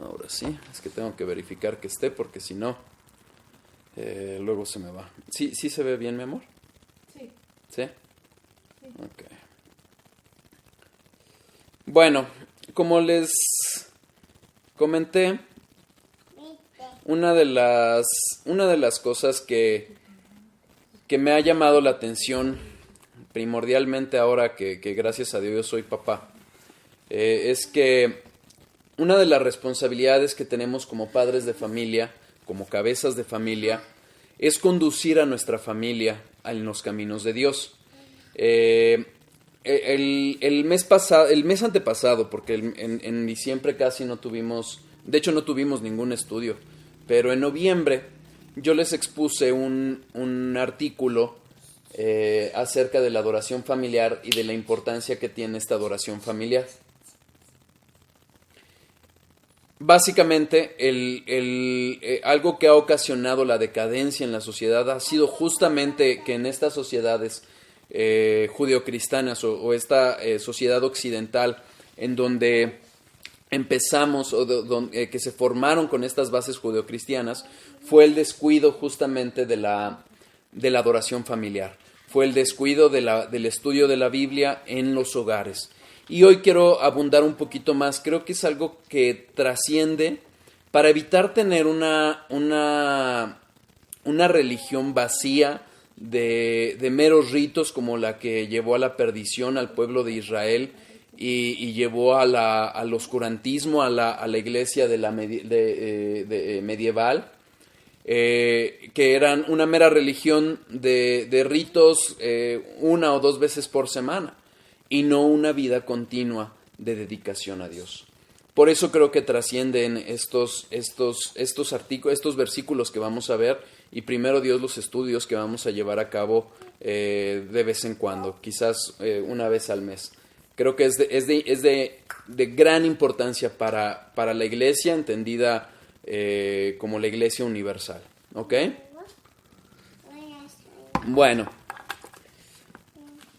Ahora sí, es que tengo que verificar que esté porque si no, luego se me va. ¿Sí, sí se ve bien, mi amor? Sí. ¿Sí? Sí. Ok. Bueno, como les comenté, una de las cosas que me ha llamado la atención primordialmente ahora que gracias a Dios yo soy papá, es que una de las responsabilidades que tenemos como padres de familia, como cabezas de familia, es conducir a nuestra familia en los caminos de Dios. El mes antepasado, porque en diciembre casi no tuvimos, de hecho no tuvimos ningún estudio, pero en noviembre yo les expuse un artículo acerca de la adoración familiar y de la importancia que tiene esta adoración familiar. Básicamente, algo que ha ocasionado la decadencia en la sociedad ha sido justamente que en estas sociedades judeocristianas o esta sociedad occidental en donde empezamos que se formaron con estas bases judeocristianas fue el descuido justamente de la adoración familiar, fue el descuido del estudio de la Biblia en los hogares. Y hoy quiero abundar un poquito más. Creo que es algo que trasciende para evitar tener una religión vacía de meros ritos como la que llevó a la perdición al pueblo de Israel y llevó al oscurantismo a la iglesia medieval, que eran una mera religión de ritos una o dos veces por semana, y no una vida continua de dedicación a Dios. Por eso creo que trascienden estos versículos que vamos a ver, y primero Dios los estudios que vamos a llevar a cabo de vez en cuando, quizás una vez al mes. Creo que es de gran importancia para la iglesia, entendida como la iglesia universal. ¿Ok? Bueno,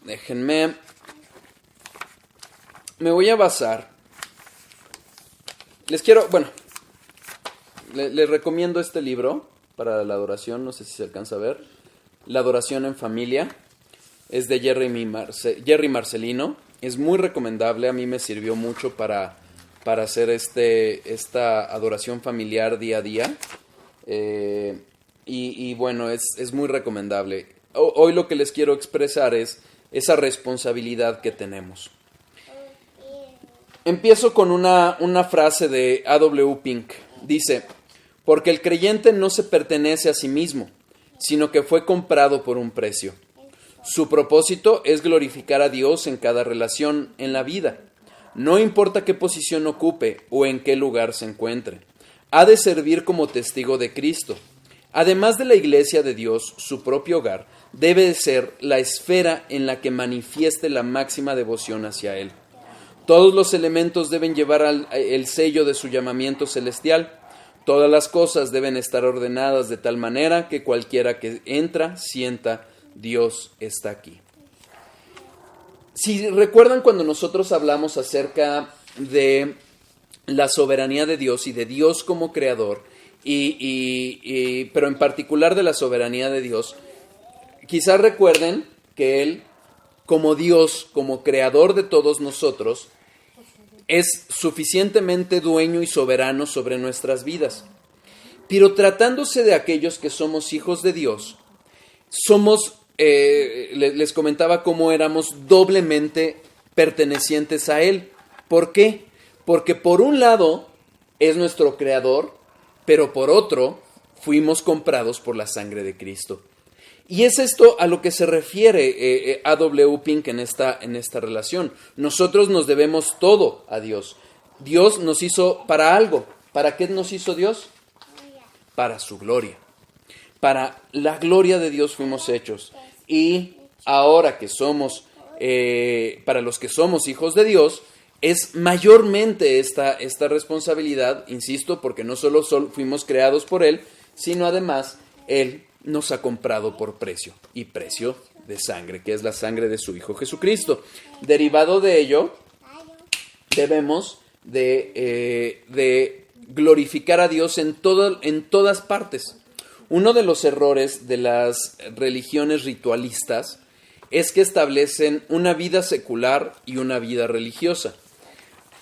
déjenme... Me voy a basar. Les recomiendo este libro para la adoración, no sé si se alcanza a ver. La adoración en familia. Es de Jerry Marcelino. Es muy recomendable, a mí me sirvió mucho para hacer esta adoración familiar día a día. Y bueno, es muy recomendable. Hoy lo que les quiero expresar es esa responsabilidad que tenemos. Empiezo con una frase de A.W. Pink. Dice: porque el creyente no se pertenece a sí mismo, sino que fue comprado por un precio. Su propósito es glorificar a Dios en cada relación en la vida. No importa qué posición ocupe o en qué lugar se encuentre. Ha de servir como testigo de Cristo. Además de la iglesia de Dios, su propio hogar debe de ser la esfera en la que manifieste la máxima devoción hacia Él. Todos los elementos deben llevar el sello de su llamamiento celestial. Todas las cosas deben estar ordenadas de tal manera que cualquiera que entra sienta: Dios está aquí. Si recuerdan, cuando nosotros hablamos acerca de la soberanía de Dios y de Dios como creador, pero en particular de la soberanía de Dios, quizás recuerden que Él, como Dios, como creador de todos nosotros, es suficientemente dueño y soberano sobre nuestras vidas. Pero tratándose de aquellos que somos hijos de Dios, les comentaba cómo éramos doblemente pertenecientes a Él. ¿Por qué? Porque por un lado es nuestro creador, pero por otro fuimos comprados por la sangre de Cristo. Y es esto a lo que se refiere A.W. Pink en esta relación. Nosotros nos debemos todo a Dios. Dios nos hizo para algo. ¿Para qué nos hizo Dios? Para su gloria. Para la gloria de Dios fuimos hechos. Y ahora que somos, para los que somos hijos de Dios, es mayormente esta responsabilidad, insisto, porque no solo fuimos creados por Él, sino además Él nos ha comprado por precio, y precio de sangre, que es la sangre de su Hijo Jesucristo. Derivado de ello, debemos de glorificar a Dios en todas partes. Uno de los errores de las religiones ritualistas es que establecen una vida secular y una vida religiosa.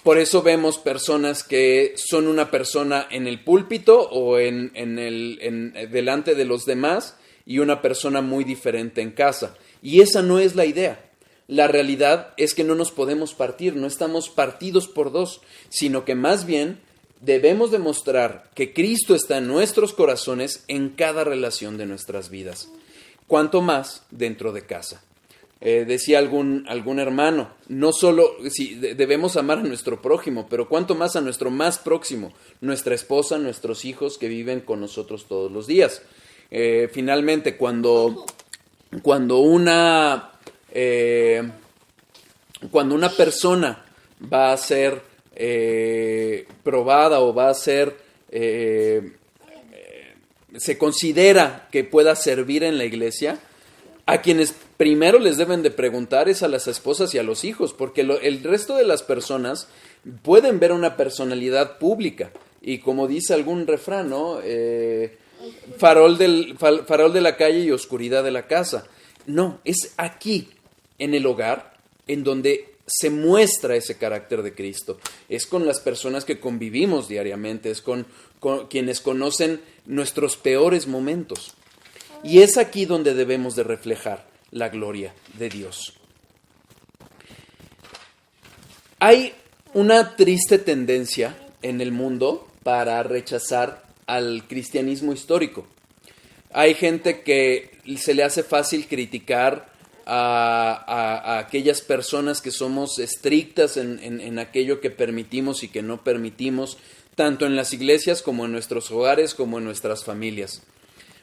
Por eso vemos personas que son una persona en el púlpito o delante de los demás y una persona muy diferente en casa. Y esa no es la idea. La realidad es que no nos podemos partir, no estamos partidos por dos, sino que más bien debemos demostrar que Cristo está en nuestros corazones en cada relación de nuestras vidas. Cuanto más dentro de casa. Decía algún hermano, no solo debemos amar a nuestro prójimo, pero cuanto más a nuestro más próximo, nuestra esposa, nuestros hijos que viven con nosotros todos los días. Finalmente, cuando una persona va a ser probada o va a ser se considera que pueda servir en la iglesia, a quienes primero les deben de preguntar es a las esposas y a los hijos, porque el resto de las personas pueden ver una personalidad pública y como dice algún refrán, ¿no? Farol de la calle y oscuridad de la casa. No, es aquí, en el hogar, en donde se muestra ese carácter de Cristo. Es con las personas que convivimos diariamente, es con quienes conocen nuestros peores momentos. Y es aquí donde debemos de reflejar la gloria de Dios. Hay una triste tendencia en el mundo para rechazar al cristianismo histórico. Hay gente que se le hace fácil criticar a aquellas personas que somos estrictas en aquello que permitimos y que no permitimos, tanto en las iglesias como en nuestros hogares, como en nuestras familias.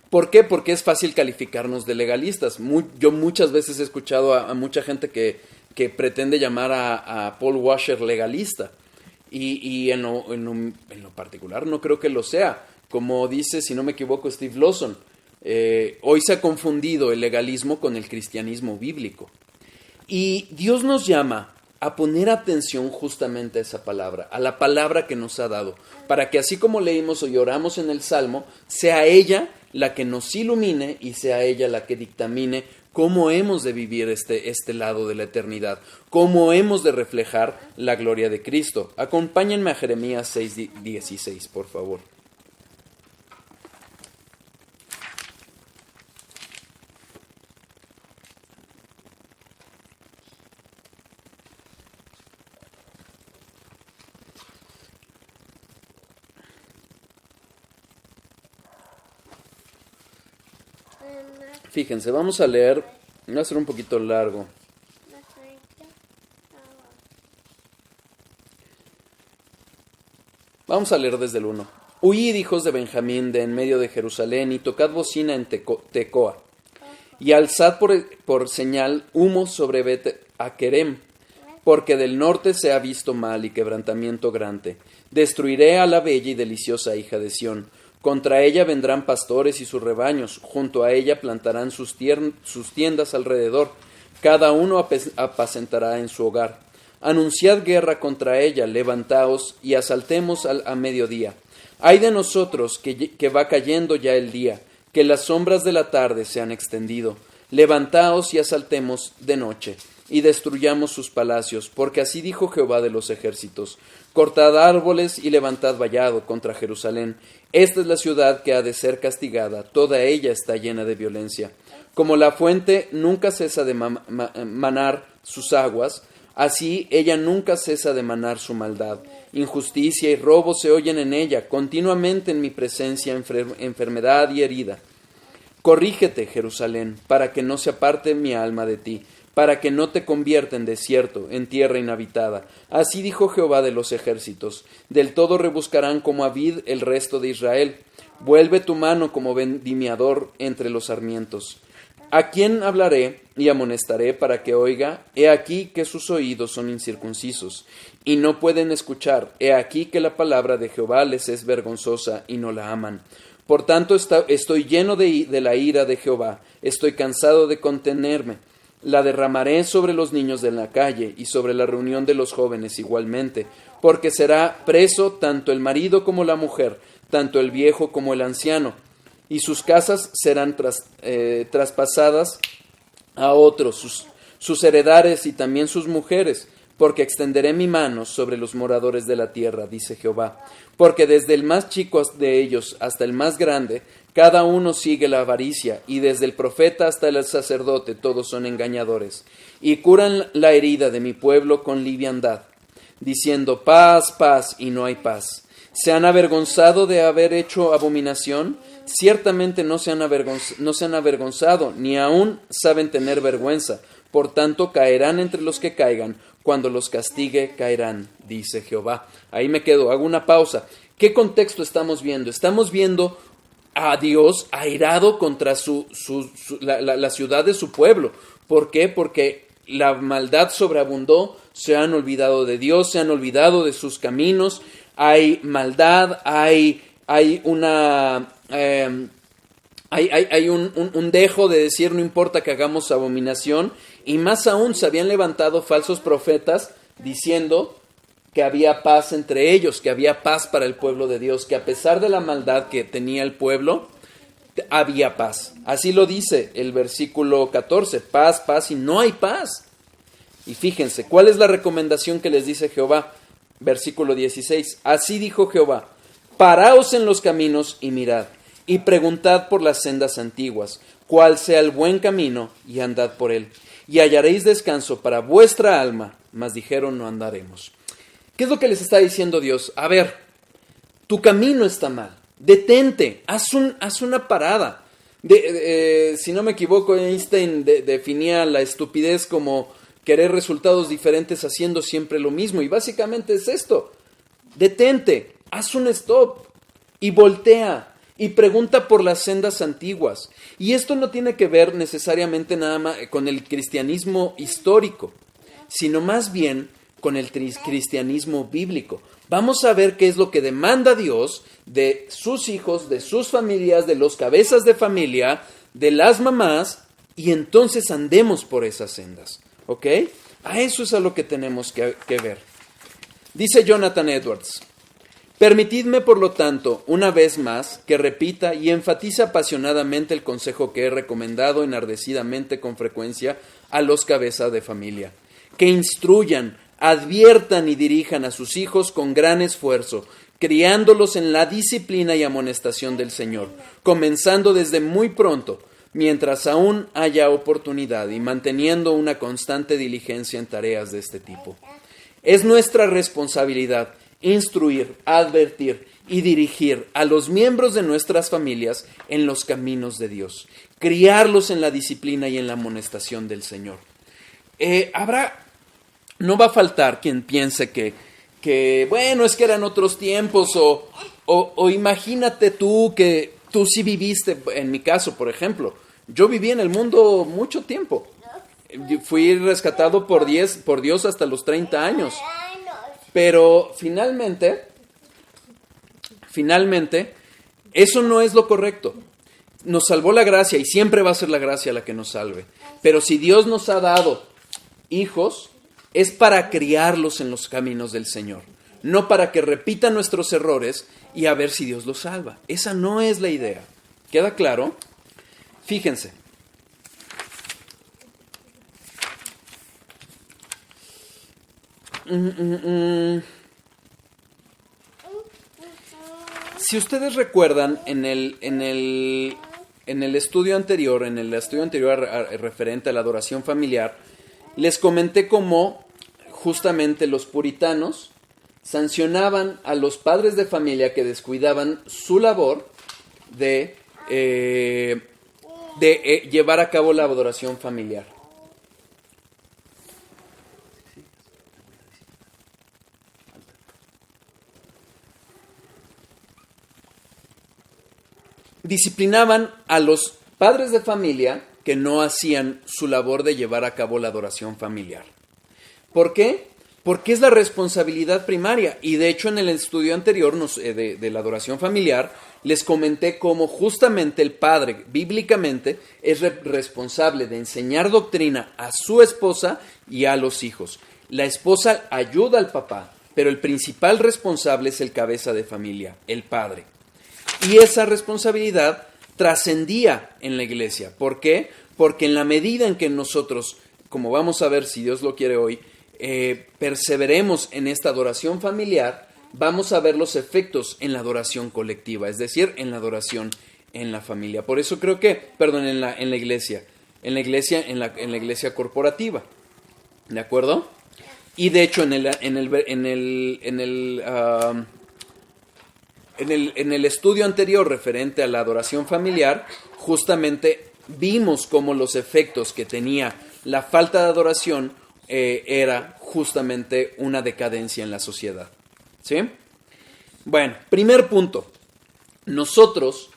¿Por qué? Porque es fácil calificarnos de legalistas. Yo muchas veces he escuchado a mucha gente que pretende llamar a Paul Washer legalista. Y en lo particular no creo que lo sea. Como dice, si no me equivoco, Steve Lawson, hoy se ha confundido el legalismo con el cristianismo bíblico. Y Dios nos llama a poner atención justamente a esa palabra, a la palabra que nos ha dado, para que así como leímos y oramos en el Salmo, sea ella la que nos ilumine y sea ella la que dictamine cómo hemos de vivir este lado de la eternidad, cómo hemos de reflejar la gloria de Cristo. Acompáñenme a Jeremías 6:16, por favor. Fíjense, vamos a leer, va a ser un poquito largo. Vamos a leer desde el 1. Huid, hijos de Benjamín, de en medio de Jerusalén, y tocad bocina en Tecoa, y alzad por señal humo sobre Bet-Akerem, porque del norte se ha visto mal y quebrantamiento grande. Destruiré a la bella y deliciosa hija de Sión. Contra ella vendrán pastores y sus rebaños, junto a ella plantarán sus tiendas alrededor, cada uno apacentará en su hogar. Anunciad guerra contra ella, levantaos y asaltemos a mediodía. Ay de nosotros que va cayendo ya el día, que las sombras de la tarde se han extendido. Levantaos y asaltemos de noche, y destruyamos sus palacios, porque así dijo Jehová de los ejércitos. Cortad árboles y levantad vallado contra Jerusalén. Esta es la ciudad que ha de ser castigada, toda ella está llena de violencia. Como la fuente nunca cesa de manar sus aguas, así ella nunca cesa de manar su maldad. Injusticia y robo se oyen en ella, continuamente en mi presencia enfermedad y herida. Corrígete, Jerusalén, para que no se aparte mi alma de ti, para que no te convierta en desierto, en tierra inhabitada. Así dijo Jehová de los ejércitos. Del todo rebuscarán como a vid el resto de Israel. Vuelve tu mano como vendimiador entre los sarmientos. ¿A quién hablaré y amonestaré para que oiga? He aquí que sus oídos son incircuncisos, y no pueden escuchar. He aquí que la palabra de Jehová les es vergonzosa, y no la aman. Por tanto estoy lleno de la ira de Jehová, estoy cansado de contenerme. La derramaré sobre los niños de la calle y sobre la reunión de los jóvenes igualmente, porque será preso tanto el marido como la mujer, tanto el viejo como el anciano, y sus casas serán traspasadas a otros, sus heredades y también sus mujeres, porque extenderé mi mano sobre los moradores de la tierra, dice Jehová. Porque desde el más chico de ellos hasta el más grande, cada uno sigue la avaricia, y desde el profeta hasta el sacerdote todos son engañadores, y curan la herida de mi pueblo con liviandad, diciendo paz, paz, y no hay paz. ¿Se han avergonzado de haber hecho abominación? Ciertamente no se han avergonzado, ni aún saben tener vergüenza. Por tanto, caerán entre los que caigan, cuando los castigue caerán, dice Jehová. Ahí me quedo, hago una pausa. ¿Qué contexto estamos viendo? Estamos viendo a Dios airado contra la ciudad de su pueblo. ¿Por qué? Porque la maldad sobreabundó, se han olvidado de Dios, se han olvidado de sus caminos, hay maldad, hay una... Hay un dejo de decir no importa que hagamos abominación, y más aún se habían levantado falsos profetas diciendo que había paz entre ellos, que había paz para el pueblo de Dios, que a pesar de la maldad que tenía el pueblo, había paz. Así lo dice el versículo 14, paz, paz, y no hay paz. Y fíjense, ¿cuál es la recomendación que les dice Jehová? Versículo 16, así dijo Jehová, paraos en los caminos y mirad, y preguntad por las sendas antiguas, cuál sea el buen camino, y andad por él, y hallaréis descanso para vuestra alma, mas dijeron no andaremos. ¿Qué es lo que les está diciendo Dios? A ver, tu camino está mal, detente, haz una parada. Si no me equivoco, Einstein definía la estupidez como querer resultados diferentes haciendo siempre lo mismo, y básicamente es esto: detente, haz un stop y voltea y pregunta por las sendas antiguas. Y esto no tiene que ver necesariamente nada más con el cristianismo histórico, sino más bien con el cristianismo bíblico. Vamos a ver qué es lo que demanda Dios de sus hijos, de sus familias, de los cabezas de familia, de las mamás, y entonces andemos por esas sendas. ¿Ok? A eso es a lo que tenemos que ver. Dice Jonathan Edwards: permitidme, por lo tanto, una vez más, que repita y enfatice apasionadamente el consejo que he recomendado enardecidamente con frecuencia a los cabezas de familia. Que instruyan, adviertan y dirijan a sus hijos con gran esfuerzo, criándolos en la disciplina y amonestación del Señor, comenzando desde muy pronto, mientras aún haya oportunidad, y manteniendo una constante diligencia en tareas de este tipo. Es nuestra responsabilidad instruir, advertir y dirigir a los miembros de nuestras familias en los caminos de Dios, criarlos en la disciplina y en la amonestación del Señor. No va a faltar quien piense que bueno, es que eran otros tiempos, o imagínate tú que tú sí viviste. En mi caso, por ejemplo, yo viví en el mundo mucho tiempo. Fui rescatado por Dios hasta los 30 años. Pero finalmente, eso no es lo correcto. Nos salvó la gracia, y siempre va a ser la gracia la que nos salve. Pero si Dios nos ha dado hijos, es para criarlos en los caminos del Señor, no para que repitan nuestros errores y a ver si Dios los salva. Esa no es la idea. ¿Queda claro? Fíjense. Si ustedes recuerdan, en el estudio anterior, referente a la adoración familiar, les comenté cómo justamente los puritanos sancionaban a los padres de familia que descuidaban su labor de llevar a cabo la adoración familiar. Disciplinaban a los padres de familia que no hacían su labor de llevar a cabo la adoración familiar. ¿Por qué? Porque es la responsabilidad primaria. Y de hecho, en el estudio anterior de la adoración familiar, les comenté cómo justamente el padre, bíblicamente, es responsable de enseñar doctrina a su esposa y a los hijos. La esposa ayuda al papá, pero el principal responsable es el cabeza de familia, el padre. Y esa responsabilidad trascendía en la iglesia. ¿Por qué? Porque en la medida en que nosotros, como vamos a ver si Dios lo quiere hoy, perseveremos en esta adoración familiar, vamos a ver los efectos en la adoración colectiva, es decir, en la adoración en la familia. Por eso creo que, en la iglesia corporativa, ¿de acuerdo? Y de hecho en el estudio anterior referente a la adoración familiar, justamente vimos cómo los efectos que tenía la falta de adoración era justamente una decadencia en la sociedad. ¿Sí? Bueno, primer punto. Nosotros,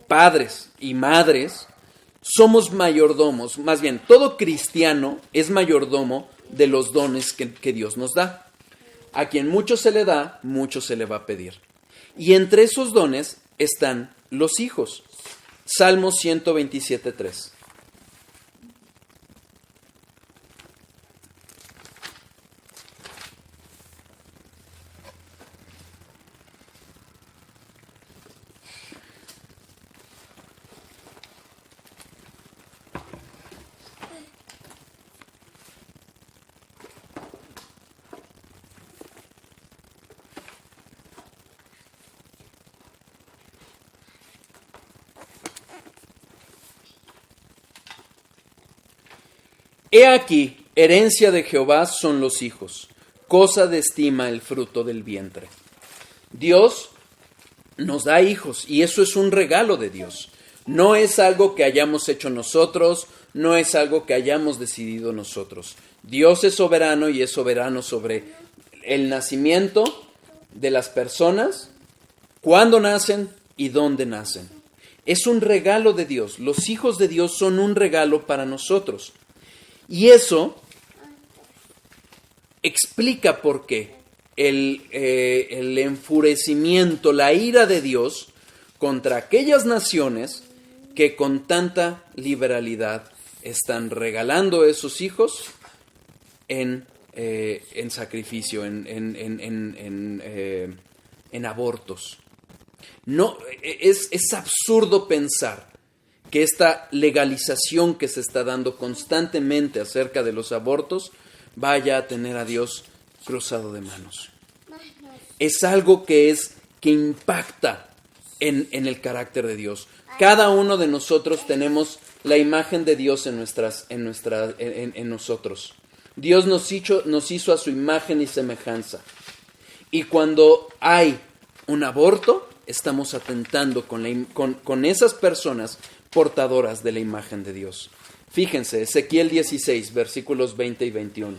padres y madres, somos mayordomos. Más bien, todo cristiano es mayordomo de los dones que Dios nos da. A quien mucho se le da, mucho se le va a pedir. Y entre esos dones están los hijos. Salmo 127:3. He aquí, herencia de Jehová son los hijos, cosa de estima el fruto del vientre. Dios nos da hijos y eso es un regalo de Dios. No es algo que hayamos hecho nosotros, no es algo que hayamos decidido nosotros. Dios es soberano y es soberano sobre el nacimiento de las personas, cuándo nacen y dónde nacen. Es un regalo de Dios. Los hijos de Dios son un regalo para nosotros. Y eso explica por qué el enfurecimiento, la ira de Dios contra aquellas naciones que con tanta liberalidad están regalando a esos hijos en sacrificio, en abortos. No, es absurdo pensar que esta legalización que se está dando constantemente acerca de los abortos vaya a tener a Dios cruzado de manos. Es algo que impacta en el carácter de Dios. Cada uno de nosotros tenemos la imagen de Dios en nosotros. Dios nos hizo a su imagen y semejanza. Y cuando hay un aborto, estamos atentando con esas personas portadoras de la imagen de Dios. Fíjense, Ezequiel 16, versículos 20 y 21.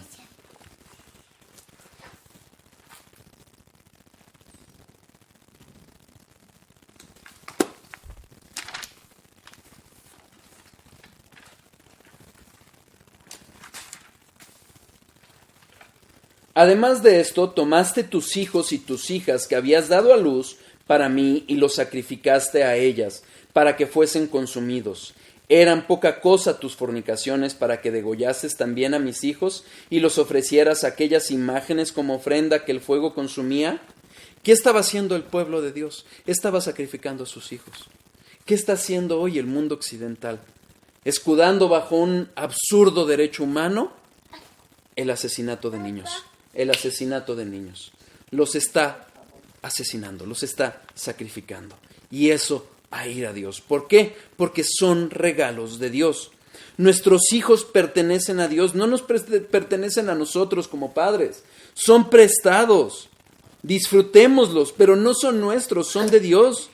Además de esto, tomaste tus hijos y tus hijas que habías dado a luz para mí y los sacrificaste a ellas, para que fuesen consumidos. ¿Eran poca cosa tus fornicaciones para que degollases también a mis hijos y los ofrecieras a aquellas imágenes como ofrenda que el fuego consumía? ¿Qué estaba haciendo el pueblo de Dios? Estaba sacrificando a sus hijos. ¿Qué está haciendo hoy el mundo occidental? Escudando bajo un absurdo derecho humano el asesinato de niños. El asesinato de niños. Los está asesinando, los está sacrificando. Y eso a ir a Dios. ¿Por qué? Porque son regalos de Dios. Nuestros hijos pertenecen a Dios, no nos pertenecen a nosotros como padres. Son prestados. Disfrutémoslos, pero no son nuestros, son de Dios.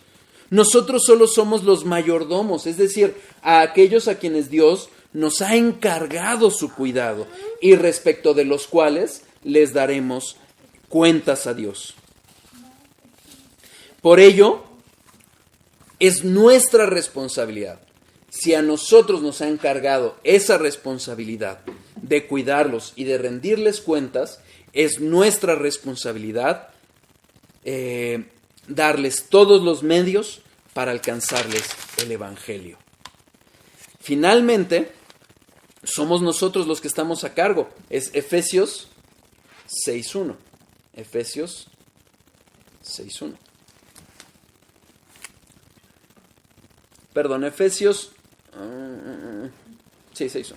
Nosotros solo somos los mayordomos, es decir, a aquellos a quienes Dios nos ha encargado su cuidado y respecto de los cuales les daremos cuentas a Dios. Por ello, es nuestra responsabilidad. Si a nosotros nos ha encargado esa responsabilidad de cuidarlos y de rendirles cuentas, es nuestra responsabilidad darles todos los medios para alcanzarles el Evangelio. Finalmente, somos nosotros los que estamos a cargo. Es Efesios 6:1. Efesios 6.1. Perdón, Efesios 6.1.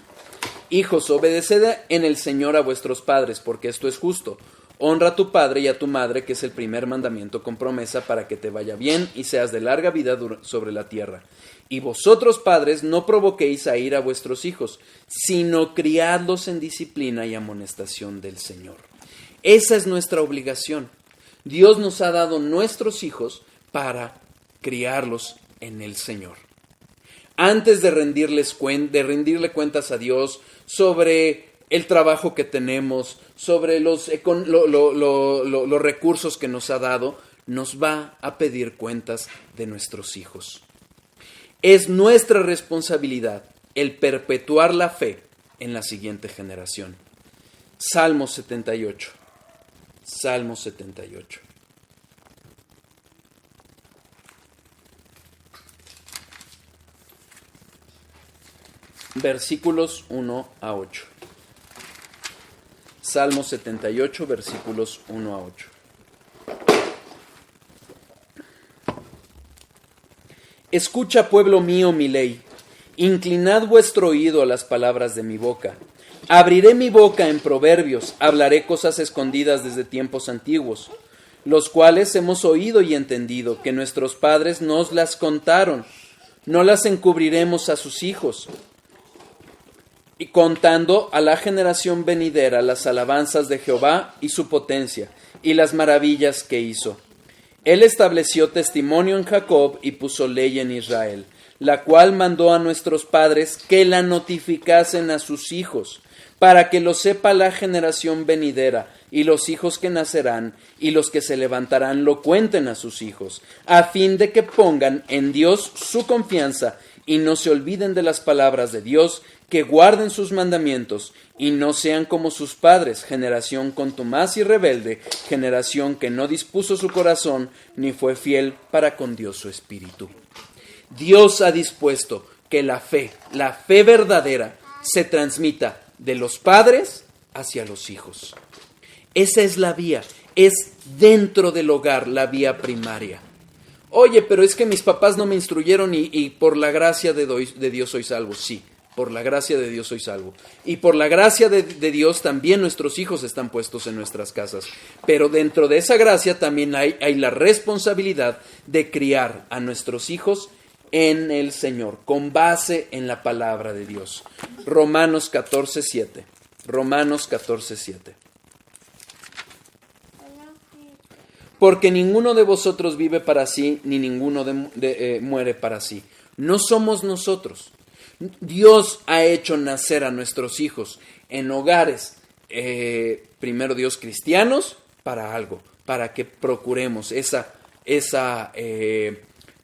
Hijos, obedeced en el Señor a vuestros padres, porque esto es justo. Honra a tu padre y a tu madre, que es el primer mandamiento con promesa para que te vaya bien y seas de larga vida sobre la tierra. Y vosotros, padres, no provoquéis a ira a vuestros hijos, sino criadlos en disciplina y amonestación del Señor. Esa es nuestra obligación. Dios nos ha dado nuestros hijos para criarlos en el Señor. Antes de rendirle cuentas a Dios sobre el trabajo que tenemos, sobre los recursos que nos ha dado, nos va a pedir cuentas de nuestros hijos. Es nuestra responsabilidad el perpetuar la fe en la siguiente generación. Salmo 78. Salmo 78. Versículos 1 a 8. Salmo 78, versículos 1 a 8. Escucha, pueblo mío, mi ley. Inclinad vuestro oído a las palabras de mi boca. Abriré mi boca en proverbios, hablaré cosas escondidas desde tiempos antiguos, los cuales hemos oído y entendido, que nuestros padres nos las contaron. No las encubriremos a sus hijos, y contando a la generación venidera las alabanzas de Jehová y su potencia, y las maravillas que hizo. Él estableció testimonio en Jacob y puso ley en Israel, la cual mandó a nuestros padres que la notificasen a sus hijos, para que lo sepa la generación venidera, y los hijos que nacerán, y los que se levantarán lo cuenten a sus hijos, a fin de que pongan en Dios su confianza, y no se olviden de las palabras de Dios, que guarden sus mandamientos, y no sean como sus padres, generación contumaz y rebelde, generación que no dispuso su corazón, ni fue fiel para con Dios su espíritu. Dios ha dispuesto que la fe verdadera, se transmita de los padres hacia los hijos. Esa es la vía, es dentro del hogar la vía primaria. Oye, pero es que mis papás no me instruyeron y por la gracia de Dios soy salvo. Sí, por la gracia de Dios soy salvo. Y por la gracia de Dios también nuestros hijos están puestos en nuestras casas. Pero dentro de esa gracia también hay la responsabilidad de criar a nuestros hijos en el Señor, con base en la palabra de Dios. Romanos 14:7. Romanos 14:7. Porque ninguno de vosotros vive para sí, ni ninguno muere para sí. No somos nosotros. Dios ha hecho nacer a nuestros hijos en hogares, primero Dios, cristianos, para algo, para que procuremos esa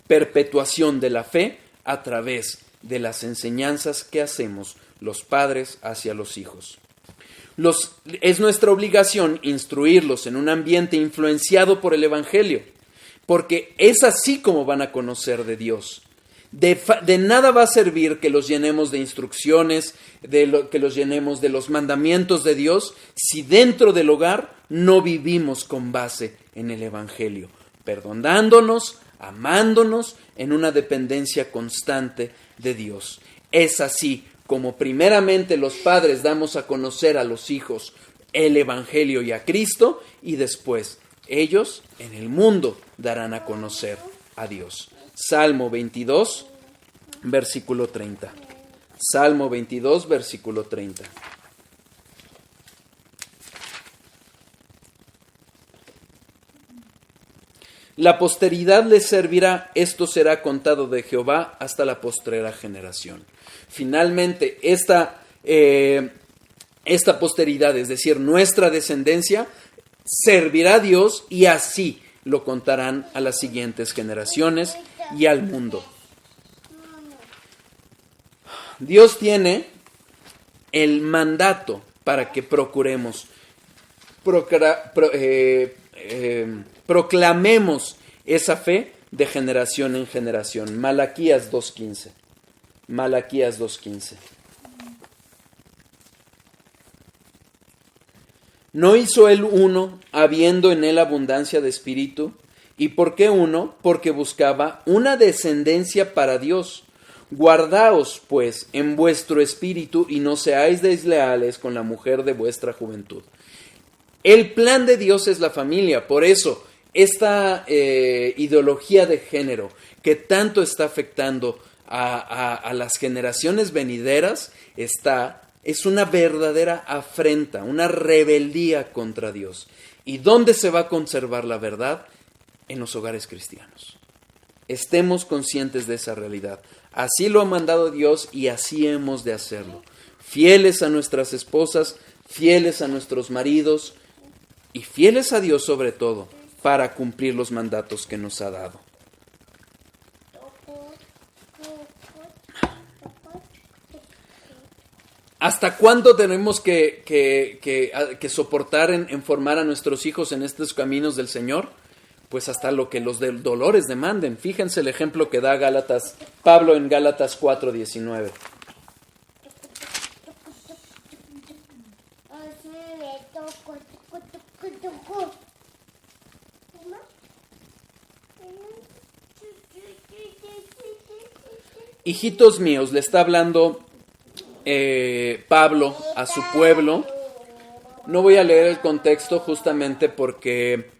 perpetuación de la fe a través de las enseñanzas que hacemos los padres hacia los hijos. Es nuestra obligación instruirlos en un ambiente influenciado por el Evangelio, porque es así como van a conocer de Dios. De nada va a servir que los llenemos de instrucciones, que los llenemos de los mandamientos de Dios, si dentro del hogar no vivimos con base en el Evangelio, perdonándonos, amándonos en una dependencia constante de Dios. Es así como primeramente los padres damos a conocer a los hijos el Evangelio y a Cristo, y después ellos en el mundo darán a conocer a Dios. Salmo 22, versículo 30. Salmo 22, versículo 30. La posteridad les servirá, esto será contado de Jehová hasta la postrera generación. Finalmente, esta posteridad, es decir, nuestra descendencia, servirá a Dios y así lo contarán a las siguientes generaciones y al mundo. Dios tiene el mandato para que proclamemos esa fe de generación en generación. Malaquías 2:15. Malaquías 2:15. ¿No hizo él uno, habiendo en él abundancia de espíritu? ¿Y por qué uno? Porque buscaba una descendencia para Dios. Guardaos, pues, en vuestro espíritu y no seáis desleales con la mujer de vuestra juventud. El plan de Dios es la familia, por eso esta ideología de género que tanto está afectando a las generaciones venideras es una verdadera afrenta, una rebeldía contra Dios. ¿Y dónde se va a conservar la verdad? En los hogares cristianos. Estemos conscientes de esa realidad. Así lo ha mandado Dios y así hemos de hacerlo. Fieles a nuestras esposas, fieles a nuestros maridos y fieles a Dios sobre todo para cumplir los mandatos que nos ha dado. ¿Hasta cuándo tenemos que soportar en formar a nuestros hijos en estos caminos del Señor? Pues hasta lo que los dolores demanden. Fíjense el ejemplo que da Pablo en Gálatas 4:19. Hijitos míos, le está hablando Pablo a su pueblo. No voy a leer el contexto justamente porque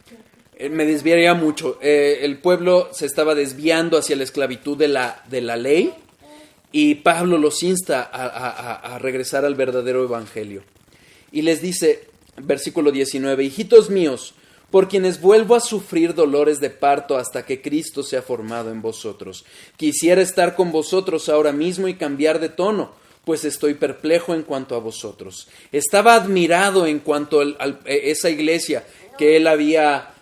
me desviaría mucho. El pueblo se estaba desviando hacia la esclavitud de la ley y Pablo los insta a regresar al verdadero evangelio. Y les dice, versículo 19, hijitos míos, por quienes vuelvo a sufrir dolores de parto hasta que Cristo sea formado en vosotros. Quisiera estar con vosotros ahora mismo y cambiar de tono, pues estoy perplejo en cuanto a vosotros. Estaba admirado en cuanto a esa iglesia que él había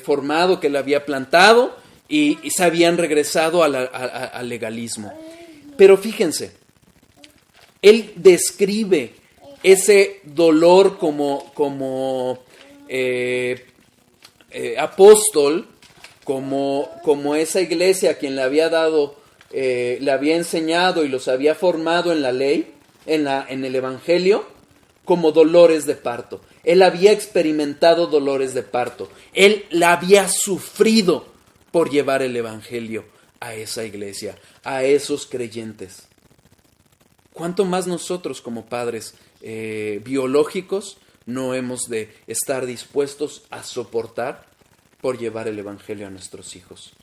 formado, que él había plantado y se habían regresado al legalismo. Pero fíjense, él describe ese dolor como apóstol, como esa iglesia a quien le había dado, le había enseñado y los había formado en la ley, en el evangelio, como dolores de parto. Él había experimentado dolores de parto. Él la había sufrido por llevar el evangelio a esa iglesia, a esos creyentes. ¿Cuánto más nosotros como padres biológicos no hemos de estar dispuestos a soportar por llevar el evangelio a nuestros hijos?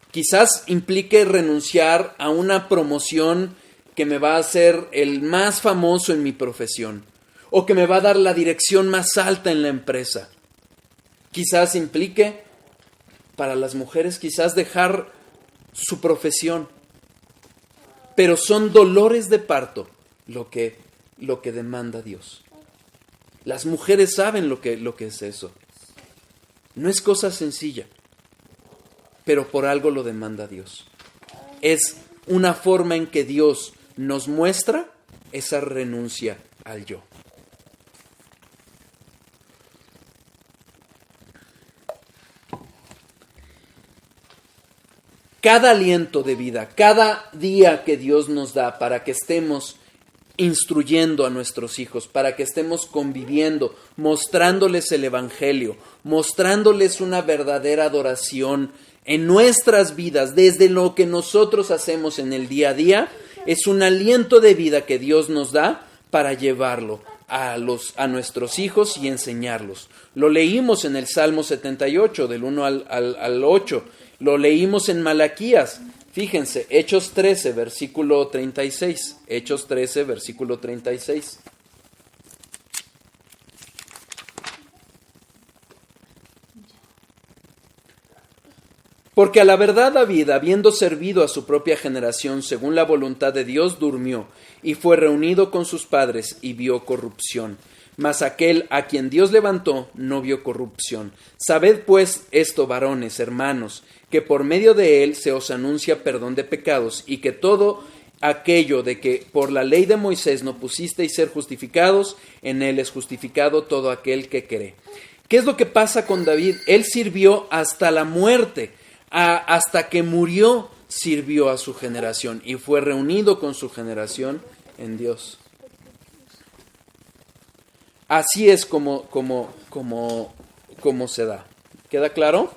Quizás implique renunciar a una promoción que me va a hacer el más famoso en mi profesión o que me va a dar la dirección más alta en la empresa. Quizás implique, para las mujeres, quizás dejar su profesión. Pero son dolores de parto lo que demanda Dios. Las mujeres saben lo que es eso. No es cosa sencilla, pero por algo lo demanda Dios. Es una forma en que Dios nos muestra esa renuncia al yo. Cada aliento de vida, cada día que Dios nos da para que estemos instruyendo a nuestros hijos, para que estemos conviviendo, mostrándoles el evangelio, mostrándoles una verdadera adoración en nuestras vidas, desde lo que nosotros hacemos en el día a día, es un aliento de vida que Dios nos da para llevarlo a nuestros hijos y enseñarlos. Lo leímos en el Salmo 78, del 1 al 8. Lo leímos en Malaquías. Fíjense, Hechos 13, versículo 36. Hechos 13, versículo 36. Porque a la verdad David, habiendo servido a su propia generación según la voluntad de Dios, durmió y fue reunido con sus padres y vio corrupción. Mas aquel a quien Dios levantó no vio corrupción. Sabed pues esto, varones, hermanos, que por medio de él se os anuncia perdón de pecados, y que todo aquello de que por la ley de Moisés no pusisteis ser justificados, en él es justificado todo aquel que cree. ¿Qué es lo que pasa con David? Él sirvió hasta la muerte, hasta que murió sirvió a su generación y fue reunido con su generación en Dios. Así es como se da. ¿Queda claro?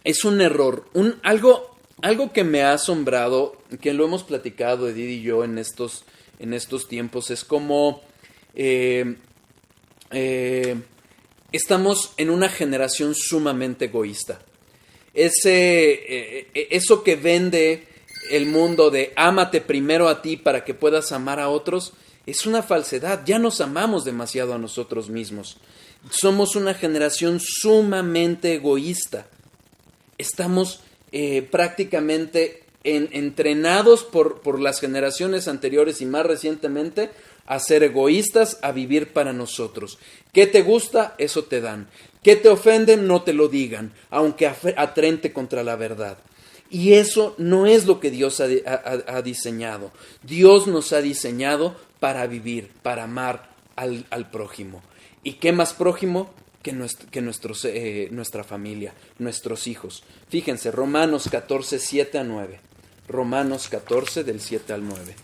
Es un error, algo que me ha asombrado, que lo hemos platicado Edith y yo en estos tiempos, es como estamos en una generación sumamente egoísta. Eso que vende el mundo de ámate primero a ti para que puedas amar a otros, es una falsedad. Ya nos amamos demasiado a nosotros mismos. Somos una generación sumamente egoísta. Estamos prácticamente entrenados por las generaciones anteriores y más recientemente a ser egoístas, a vivir para nosotros. ¿Qué te gusta? Eso te dan. ¿Qué te ofenden? No te lo digan, aunque atente contra la verdad. Y eso no es lo que Dios ha diseñado. Dios nos ha diseñado para vivir, para amar al prójimo. ¿Y qué más prójimo que nuestra familia, nuestros hijos? Fíjense, Romanos 14, 7 a 9. Romanos 14, del 7 al 9.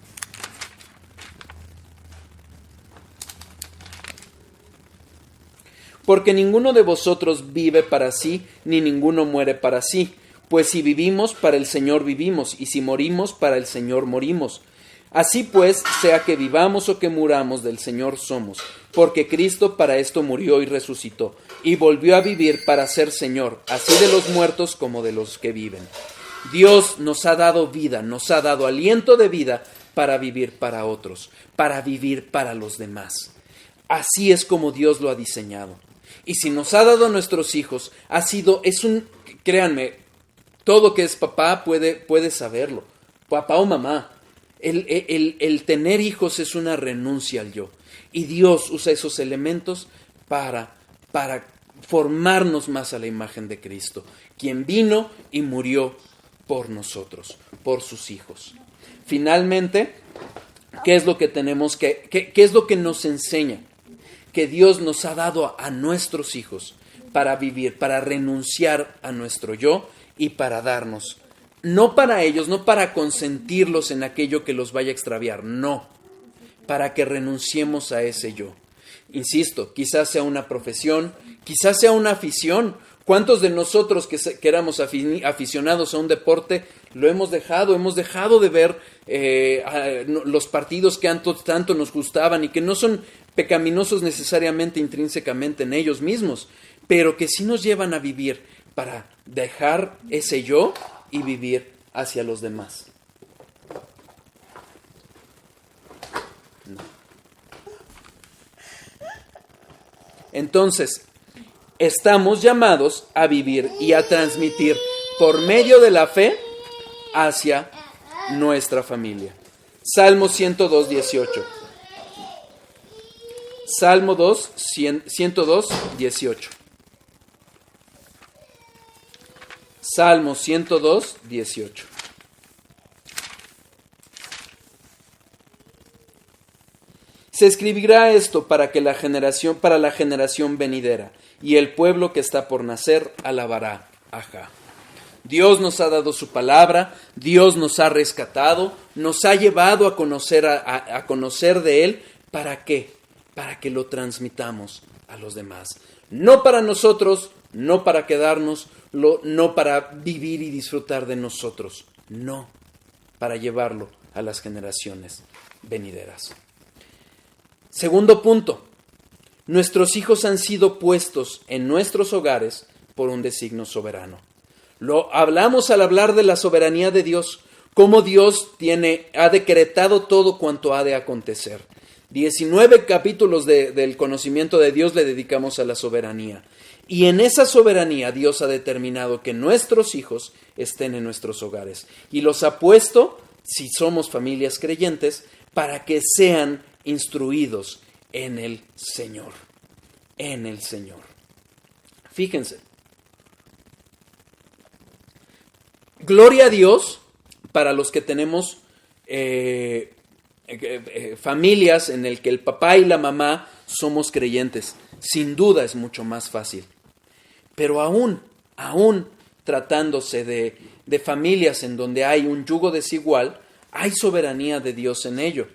Porque ninguno de vosotros vive para sí, ni ninguno muere para sí. Pues si vivimos, para el Señor vivimos, y si morimos, para el Señor morimos. Así pues, sea que vivamos o que muramos, del Señor somos, porque Cristo para esto murió y resucitó, y volvió a vivir para ser Señor, así de los muertos como de los que viven. Dios nos ha dado vida, nos ha dado aliento de vida para vivir para otros, para vivir para los demás. Así es como Dios lo ha diseñado. Y si nos ha dado a nuestros hijos, créanme, todo que es papá puede saberlo, papá o mamá. El tener hijos es una renuncia al yo. Y Dios usa esos elementos para formarnos más a la imagen de Cristo, quien vino y murió por nosotros, por sus hijos. Finalmente, ¿qué es lo que tenemos qué es lo que nos enseña? Que Dios nos ha dado a nuestros hijos para vivir, para renunciar a nuestro yo y para darnos. No para ellos, no para consentirlos en aquello que los vaya a extraviar, no, para que renunciemos a ese yo. Insisto, quizás sea una profesión, quizás sea una afición. ¿Cuántos de nosotros que éramos aficionados a un deporte lo hemos dejado? Hemos dejado de ver los partidos que tanto nos gustaban y que no son pecaminosos necesariamente intrínsecamente en ellos mismos, pero que sí nos llevan a vivir para dejar ese yo y vivir hacia los demás. No. Entonces, estamos llamados a vivir y a transmitir por medio de la fe hacia nuestra familia. Salmo 102, 18. Salmo 102, 18. Salmo 102, 18. Se escribirá esto para la generación venidera, y el pueblo que está por nacer alabará a Jah. Dios nos ha dado su palabra, Dios nos ha rescatado, nos ha llevado a conocer de Él. ¿Para qué? Para que lo transmitamos a los demás. No para nosotros, no para quedarnos, no para vivir y disfrutar de nosotros, no, para llevarlo a las generaciones venideras. Segundo punto, nuestros hijos han sido puestos en nuestros hogares por un designio soberano. Lo hablamos al hablar de la soberanía de Dios, cómo Dios ha decretado todo cuanto ha de acontecer. 19 capítulos del conocimiento de Dios le dedicamos a la soberanía. Y en esa soberanía Dios ha determinado que nuestros hijos estén en nuestros hogares. Y los ha puesto, si somos familias creyentes, para que sean instruidos en el Señor. En el Señor. Fíjense. Gloria a Dios para los que tenemos familias en el que el papá y la mamá somos creyentes. Sin duda es mucho más fácil. Pero aún tratándose de familias en donde hay un yugo desigual, hay soberanía de Dios en ello.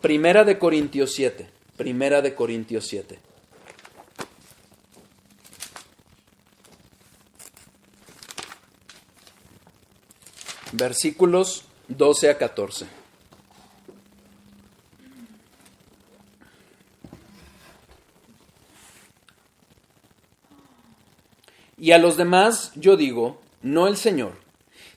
Primera de Corintios 7. Primera de Corintios 7. Versículos 12 a 14. Y a los demás yo digo, no el Señor.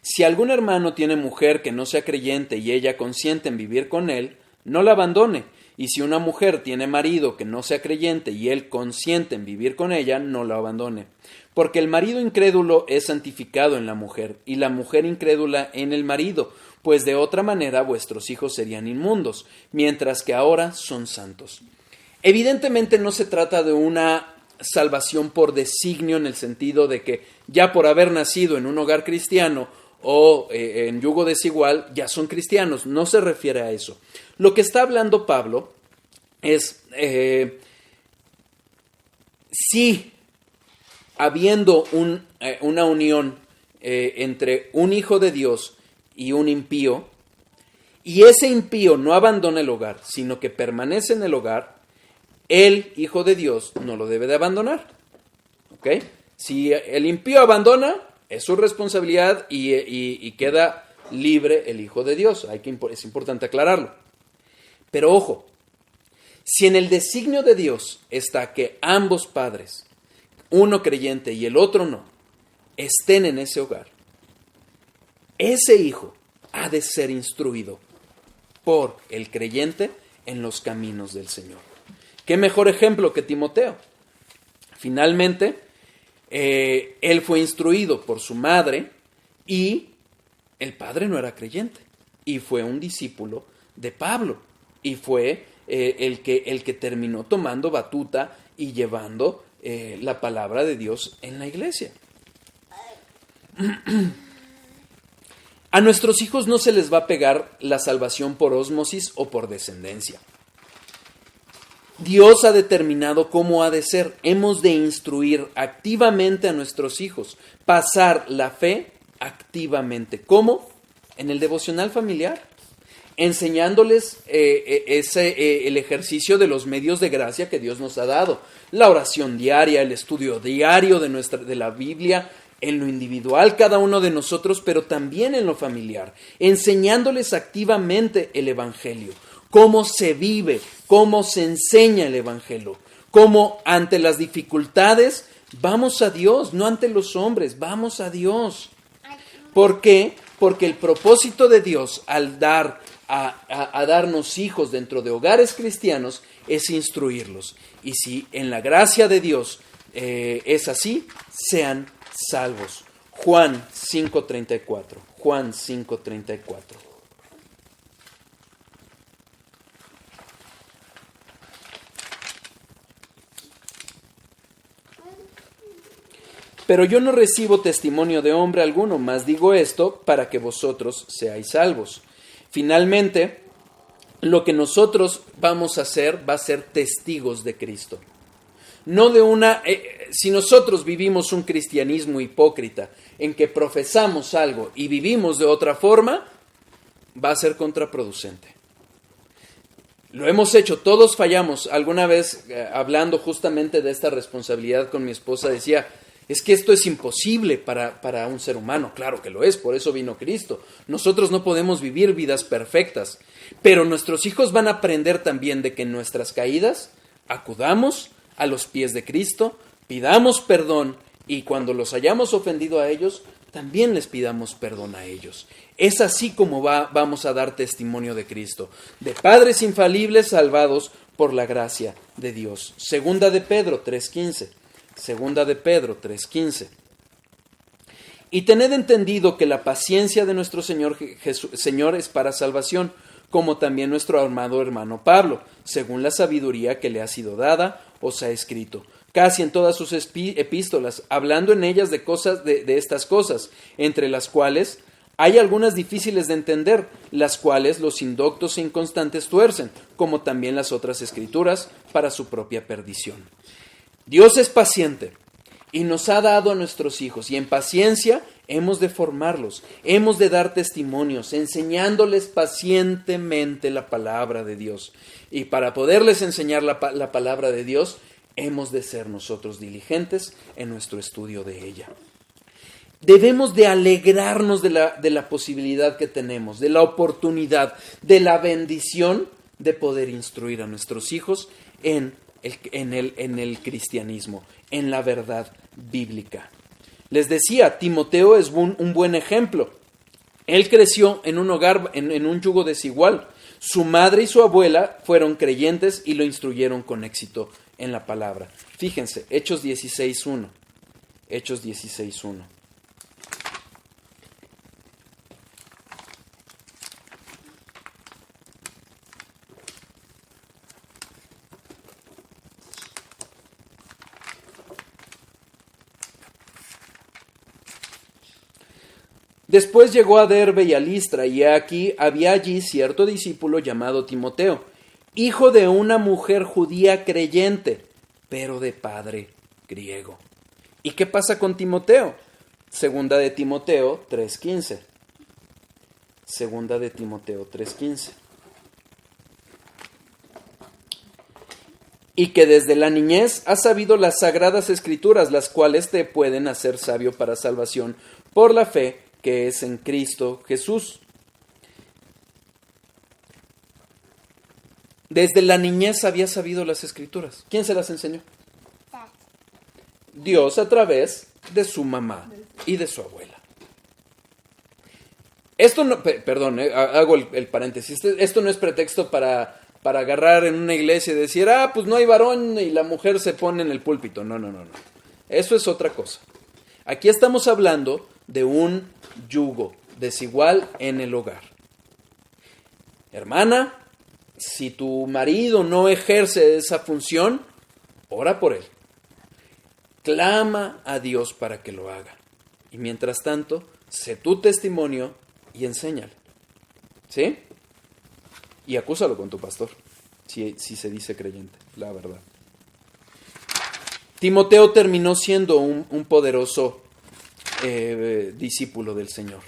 Si algún hermano tiene mujer que no sea creyente y ella consiente en vivir con él, no la abandone. Y si una mujer tiene marido que no sea creyente y él consiente en vivir con ella, no la abandone. Porque el marido incrédulo es santificado en la mujer, y la mujer incrédula en el marido, pues de otra manera vuestros hijos serían inmundos, mientras que ahora son santos. Evidentemente no se trata de una salvación por designio en el sentido de que ya por haber nacido en un hogar cristiano o en yugo desigual ya son cristianos. No se refiere a eso. Lo que está hablando Pablo es si habiendo una unión entre un hijo de Dios y un impío, y ese impío no abandona el hogar, sino que permanece en el hogar, el hijo de Dios no lo debe de abandonar. ¿Ok? Si el impío abandona, es su responsabilidad y queda libre el hijo de Dios. Es importante aclararlo. Pero ojo, si en el designio de Dios está que ambos padres, uno creyente y el otro no, estén en ese hogar, ese hijo ha de ser instruido por el creyente en los caminos del Señor. ¿Qué mejor ejemplo que Timoteo? Finalmente, él fue instruido por su madre y el padre no era creyente y fue un discípulo de Pablo y fue el que terminó tomando batuta y llevando la palabra de Dios en la iglesia. A nuestros hijos no se les va a pegar la salvación por ósmosis o por descendencia. Dios ha determinado cómo ha de ser. Hemos de instruir activamente a nuestros hijos, pasar la fe activamente. ¿Cómo? En el devocional familiar, enseñándoles el ejercicio de los medios de gracia que Dios nos ha dado. La oración diaria, el estudio diario de la Biblia, en lo individual cada uno de nosotros, pero también en lo familiar. Enseñándoles activamente el Evangelio. Cómo se vive, cómo se enseña el Evangelio, cómo ante las dificultades vamos a Dios, no ante los hombres, vamos a Dios. ¿Por qué? Porque el propósito de Dios al dar a darnos hijos dentro de hogares cristianos es instruirlos. Y si en la gracia de Dios es así, sean salvos. Juan 5:34. Juan 5:34. Pero yo no recibo testimonio de hombre alguno, mas digo esto para que vosotros seáis salvos. Finalmente, lo que nosotros vamos a hacer va a ser testigos de Cristo. No de si nosotros vivimos un cristianismo hipócrita en que profesamos algo y vivimos de otra forma, va a ser contraproducente. Lo hemos hecho, todos fallamos. Alguna vez, hablando justamente de esta responsabilidad con mi esposa, decía, es que esto es imposible para un ser humano. Claro que lo es, por eso vino Cristo. Nosotros no podemos vivir vidas perfectas, pero nuestros hijos van a aprender también de que en nuestras caídas acudamos a los pies de Cristo, pidamos perdón y cuando los hayamos ofendido a ellos, también les pidamos perdón a ellos. Es así como vamos a dar testimonio de Cristo, de padres infalibles salvados por la gracia de Dios. Segunda de Pedro 3:15. Segunda de Pedro 3:15. Y tened entendido que la paciencia de nuestro Señor es para salvación, como también nuestro amado hermano Pablo, según la sabiduría que le ha sido dada, os ha escrito, casi en todas sus epístolas, hablando en ellas de estas cosas, entre las cuales hay algunas difíciles de entender, las cuales los indoctos e inconstantes tuercen, como también las otras escrituras, para su propia perdición. Dios es paciente y nos ha dado a nuestros hijos, y en paciencia hemos de formarlos, hemos de dar testimonios, enseñándoles pacientemente la palabra de Dios. Y para poderles enseñar la palabra de Dios, hemos de ser nosotros diligentes en nuestro estudio de ella. Debemos de alegrarnos de la posibilidad que tenemos, de la oportunidad, de la bendición de poder instruir a nuestros hijos en el cristianismo, en la verdad bíblica. Les decía, Timoteo es un buen ejemplo. Él creció en un hogar, en un yugo desigual. Su madre y su abuela fueron creyentes y lo instruyeron con éxito en la palabra. Fíjense, Hechos 16:1. Hechos 16:1. Después llegó a Derbe y a Listra, y había allí cierto discípulo llamado Timoteo, hijo de una mujer judía creyente, pero de padre griego. ¿Y qué pasa con Timoteo? Segunda de Timoteo 3:15. Segunda de Timoteo 3:15. Y que desde la niñez has sabido las sagradas escrituras, las cuales te pueden hacer sabio para salvación por la fe que es en Cristo Jesús. Desde la niñez había sabido las escrituras. ¿Quién se las enseñó? Dios a través de su mamá y de su abuela. Esto no, perdón, hago el paréntesis. Esto no es pretexto para agarrar en una iglesia y decir, pues no hay varón y la mujer se pone en el púlpito. No. Eso es otra cosa. Aquí estamos hablando de un yugo desigual en el hogar. Hermana, si tu marido no ejerce esa función, ora por él. Clama a Dios para que lo haga. Y mientras tanto, sé tu testimonio y enséñale. ¿Sí? Y acúsalo con tu pastor, si se dice creyente, la verdad. Timoteo terminó siendo un poderoso discípulo del Señor.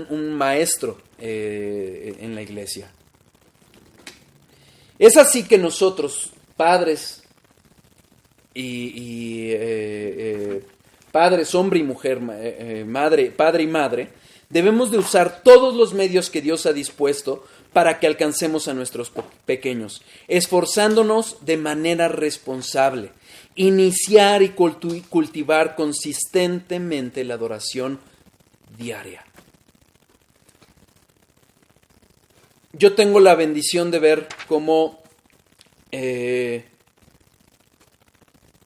Un maestro en la iglesia. Es así que nosotros, padres padres, hombre y mujer, padre y madre, debemos de usar todos los medios que Dios ha dispuesto para que alcancemos a nuestros pequeños, esforzándonos de manera responsable, iniciar y cultivar consistentemente la adoración diaria. Yo tengo la bendición de ver cómo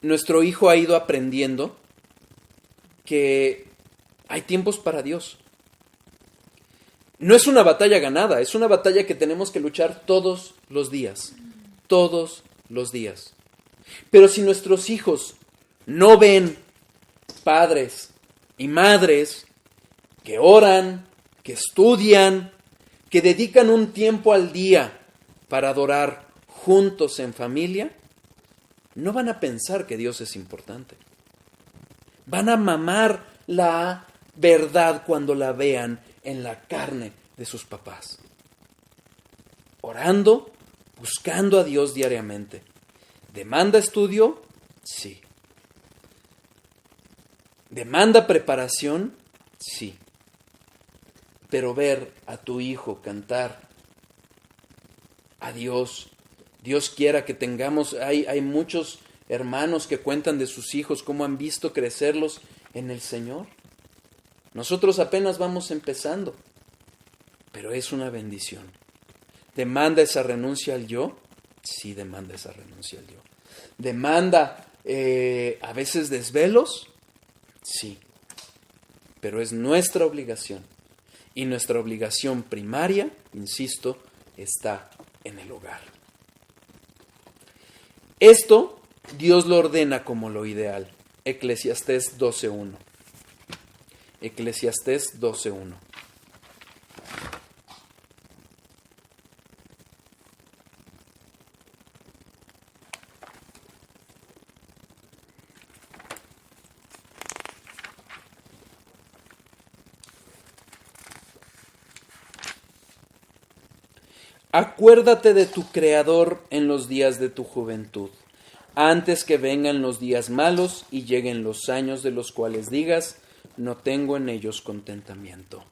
nuestro hijo ha ido aprendiendo que hay tiempos para Dios. No es una batalla ganada, es una batalla que tenemos que luchar todos los días. Todos los días. Pero si nuestros hijos no ven padres y madres que oran, que estudian, que dedican un tiempo al día para adorar juntos en familia, no van a pensar que Dios es importante. Van a mamar la verdad cuando la vean en la carne de sus papás. Orando, buscando a Dios diariamente. ¿Demanda estudio? Sí. ¿Demanda preparación? Sí. Pero ver a tu hijo cantar a Dios, Dios quiera que tengamos, hay muchos hermanos que cuentan de sus hijos, cómo han visto crecerlos en el Señor. Nosotros apenas vamos empezando, pero es una bendición. ¿Demanda esa renuncia al yo? Sí, demanda esa renuncia al yo. ¿Demanda a veces desvelos? Sí, pero es nuestra obligación. Y nuestra obligación primaria, insisto, está en el hogar. Esto Dios lo ordena como lo ideal. Eclesiastés 12:1. Eclesiastés 12:1. Acuérdate de tu Creador en los días de tu juventud, antes que vengan los días malos y lleguen los años de los cuales digas, no tengo en ellos contentamiento.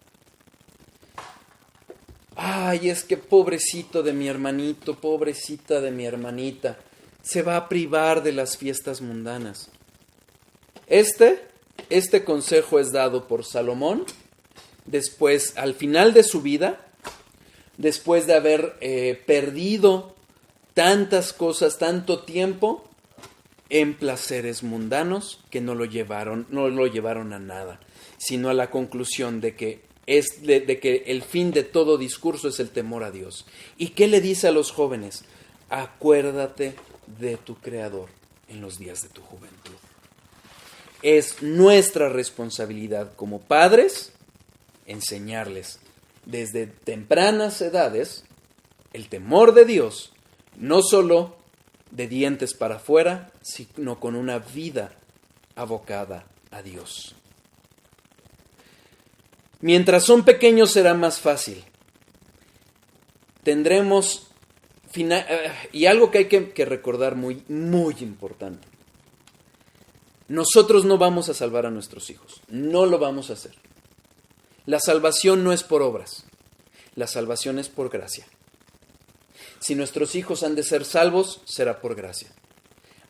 Ay, es que pobrecito de mi hermanito, pobrecita de mi hermanita, se va a privar de las fiestas mundanas. Este consejo es dado por Salomón después, al final de su vida, después de haber perdido tantas cosas, tanto tiempo en placeres mundanos que no lo llevaron a nada, sino a la conclusión de que el fin de todo discurso es el temor a Dios. ¿Y qué le dice a los jóvenes? Acuérdate de tu Creador en los días de tu juventud. Es nuestra responsabilidad como padres enseñarles desde tempranas edades el temor de Dios, no solo de dientes para afuera, sino con una vida abocada a Dios. Mientras son pequeños será más fácil. Tendremos y algo que hay que recordar muy, muy importante. Nosotros no vamos a salvar a nuestros hijos, no lo vamos a hacer. La salvación no es por obras, la salvación es por gracia. Si nuestros hijos han de ser salvos, será por gracia.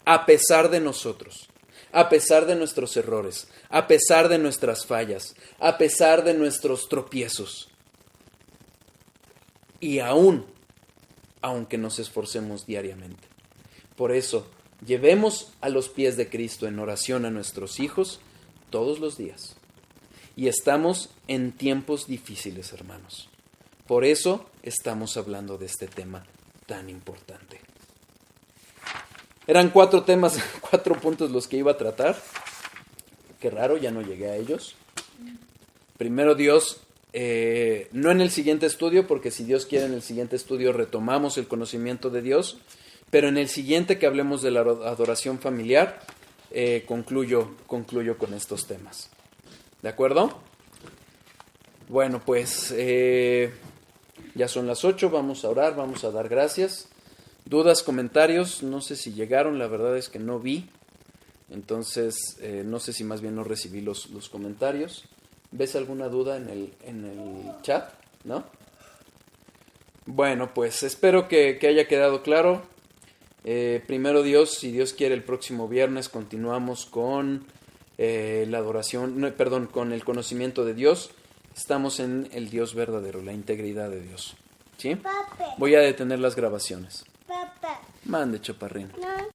A pesar de nosotros, a pesar de nuestros errores, a pesar de nuestras fallas, a pesar de nuestros tropiezos. Y aunque nos esforcemos diariamente. Por eso, llevemos a los pies de Cristo en oración a nuestros hijos todos los días. Y estamos en tiempos difíciles, hermanos. Por eso estamos hablando de este tema tan importante. Eran 4 temas, 4 puntos los que iba a tratar. Qué raro, ya no llegué a ellos. Primero Dios, no en el siguiente estudio, porque si Dios quiere en el siguiente estudio retomamos el conocimiento de Dios, pero en el siguiente que hablemos de la adoración familiar, concluyo con estos temas. ¿De acuerdo? Bueno, pues ya son las 8, vamos a orar, vamos a dar gracias. Dudas, comentarios, no sé si llegaron, la verdad es que no vi. Entonces, no sé si más bien no recibí los comentarios. ¿Ves alguna duda en el chat? ¿No? Bueno, pues espero que haya quedado claro. Primero Dios, si Dios quiere, el próximo viernes continuamos con la adoración, con el conocimiento de Dios. Estamos en el Dios verdadero, la integridad de Dios. ¿Sí? Papi. Voy a detener las grabaciones. Papá. Mande, chaparrín. No.